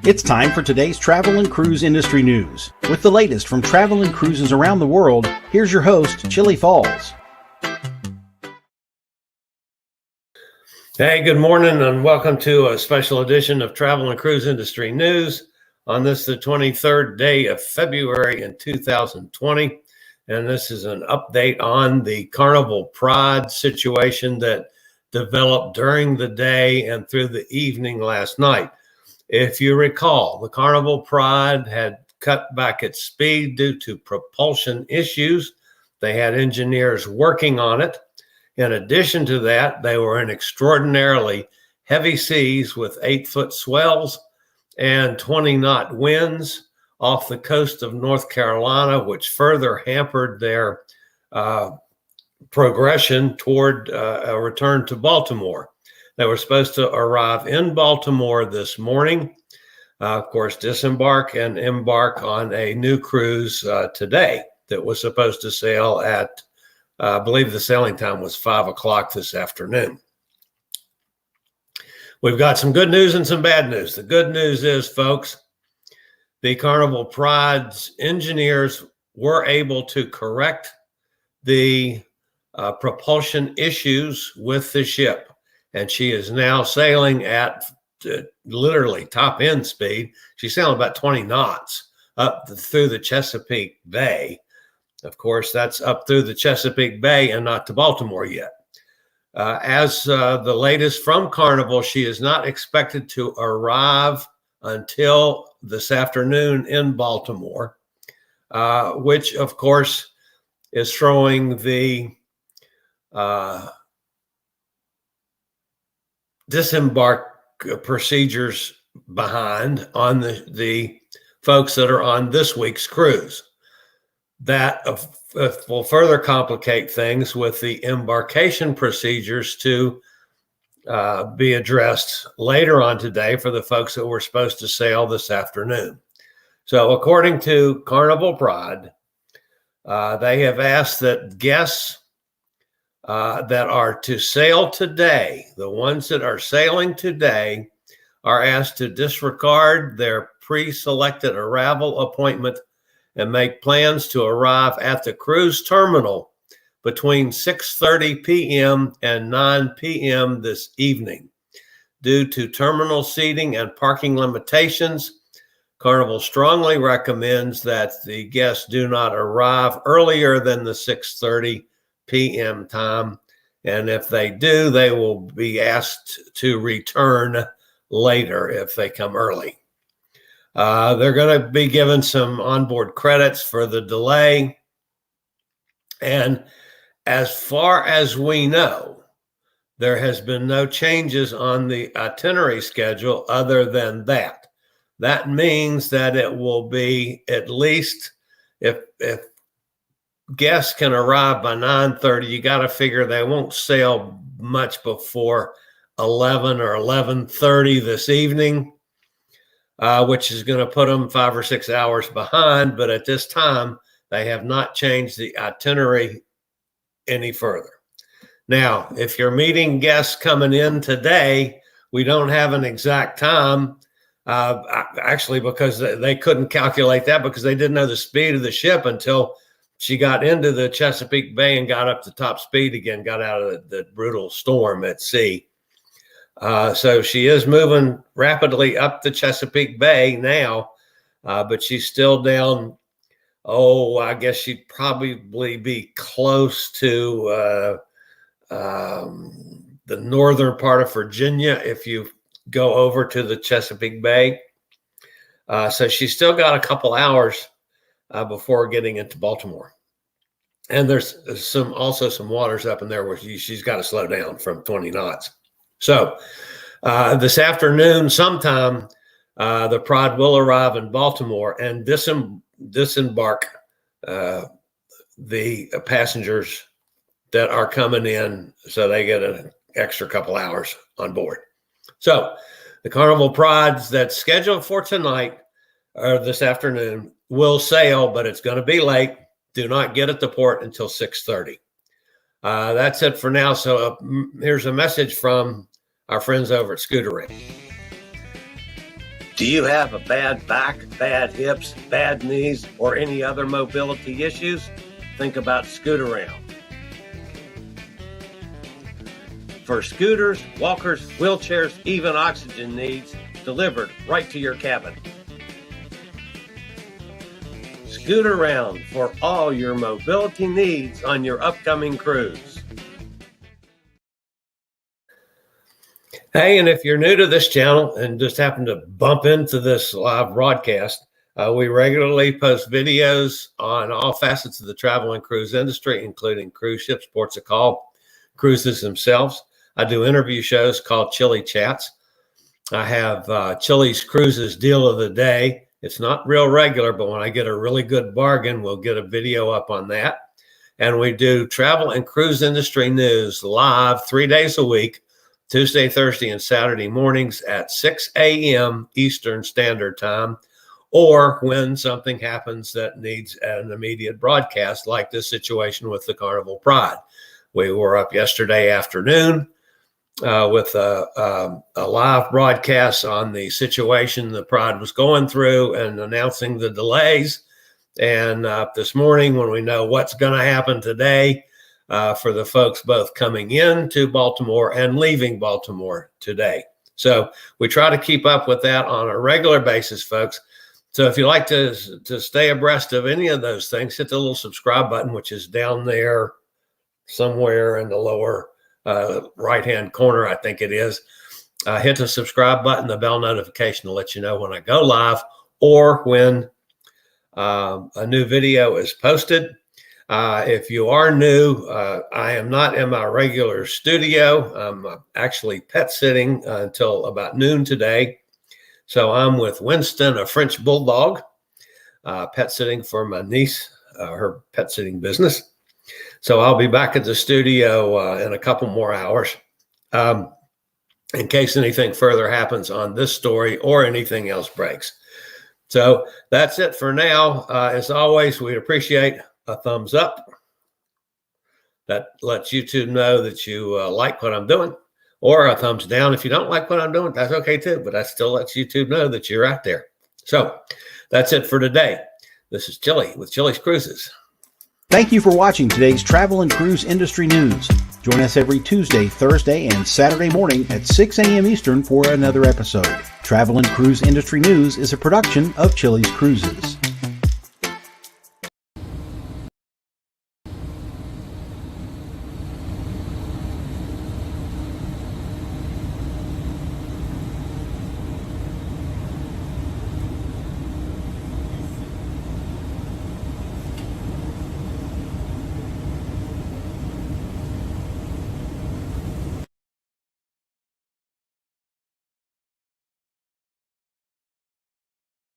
It's time for today's travel and cruise industry news. With the latest from travel and cruises around the world, here's your host, Chillie Falls. Hey, good morning and welcome to a special edition of Travel and Cruise Industry News on this, the 23rd day of February in 2020. And this is an update on the Carnival Pride situation that developed during the day and through the evening last night. If you recall, the Carnival Pride had cut back its speed due to propulsion issues. They had engineers working on it. In addition to that, they were in extraordinarily heavy seas with 8-foot swells and 20-knot winds off the coast of North Carolina, which further hampered their progression toward a return to Baltimore. They were supposed to arrive in Baltimore this morning, of course, disembark and embark on a new cruise today that was supposed to sail at, I believe the sailing time was 5 o'clock this afternoon. We've got some good news and some bad news. The good news is, folks, the Carnival Pride's engineers were able to correct the propulsion issues with the ship. And she is now sailing at literally top end speed. She's sailing about 20 knots up through the Chesapeake Bay. Of course, that's up through the Chesapeake Bay and not to Baltimore yet. As the latest from Carnival, she is not expected to arrive until this afternoon in Baltimore, which, of course, is throwing the disembark procedures behind on the folks that are on this week's cruise. That will further complicate things with the embarkation procedures to be addressed later on today for the folks that were supposed to sail this afternoon. So according to Carnival Pride, they have asked that guests that are to sail today, the ones that are sailing today, are asked to disregard their pre-selected arrival appointment and make plans to arrive at the cruise terminal between 6:30 p.m. and 9 p.m. this evening. Due to terminal seating and parking limitations, Carnival strongly recommends that the guests do not arrive earlier than the 6:30 p.m. time. And if they do, they will be asked to return later if they come early. They're going to be given some onboard credits for the delay. And as far as we know, there has been no changes on the itinerary schedule other than that. That means that it will be at least, if guests can arrive by 9:30, you got to figure they won't sail much before 11 or 11:30 this evening, which is going to put them 5 or 6 hours behind. But at this time, they have not changed the itinerary any further. Now, if you're meeting guests coming in today, we don't have an exact time, actually, because they couldn't calculate that because they didn't know the speed of the ship until she got into the Chesapeake Bay and got up to top speed again, got out of the brutal storm at sea. So she is moving rapidly up the Chesapeake Bay now, but she's still down. I guess she'd probably be close to the northern part of Virginia if you go over to the Chesapeake Bay. So she's still got a couple hours before getting into Baltimore. And there's also some waters up in there where she's got to slow down from 20 knots. So this afternoon sometime, the Pride will arrive in Baltimore and disembark the passengers that are coming in, so they get an extra couple hours on board. So the Carnival Prides that's scheduled for tonight or this afternoon will sail, but it's going to be late. Do not get at the port until 6:30. That's it for now. So here's a message from our friends over at Scooter Rig. Do you have a bad back, bad hips, bad knees, or any other mobility issues? Think about Scoot-Around. For scooters, walkers, wheelchairs, even oxygen needs, delivered right to your cabin. Scoot-Around for all your mobility needs on your upcoming cruise. Hey, and if you're new to this channel and just happen to bump into this live broadcast, we regularly post videos on all facets of the travel and cruise industry, including cruise ships, ports of call, cruises themselves. I do interview shows called Chillie Chats. I have Chillie's Cruises Deal of the Day. It's not real regular, but when I get a really good bargain, we'll get a video up on that. And we do travel and cruise industry news live 3 days a week, Tuesday, Thursday, and Saturday mornings at 6 a.m. Eastern Standard Time, or when something happens that needs an immediate broadcast, like this situation with the Carnival Pride. We were up yesterday afternoon with a live broadcast on the situation the Pride was going through and announcing the delays. And this morning, when we know what's going to happen today, for the folks both coming into Baltimore and leaving Baltimore today. So we try to keep up with that on a regular basis, folks. So if you like to stay abreast of any of those things, hit the little subscribe button, which is down there somewhere in the lower right-hand corner, I think it is. Hit the subscribe button, the bell notification to let you know when I go live or when a new video is posted. If you are new, I am not in my regular studio. I'm actually pet sitting until about noon today. So I'm with Winston, a French bulldog, pet sitting for my niece, her pet sitting business. So I'll be back at the studio in a couple more hours in case anything further happens on this story or anything else breaks. So that's it for now. As always, we'd appreciate a thumbs up. That lets YouTube know that you like what I'm doing, or a thumbs down. If you don't like what I'm doing, that's okay too, but that still lets YouTube know that you're out there. So that's it for today. This is Chillie with Chillie's Cruises. Thank you for watching today's travel and cruise industry news. Join us every Tuesday, Thursday, and Saturday morning at 6 a.m. Eastern for another episode. Travel and Cruise Industry News is a production of Chillie's Cruises.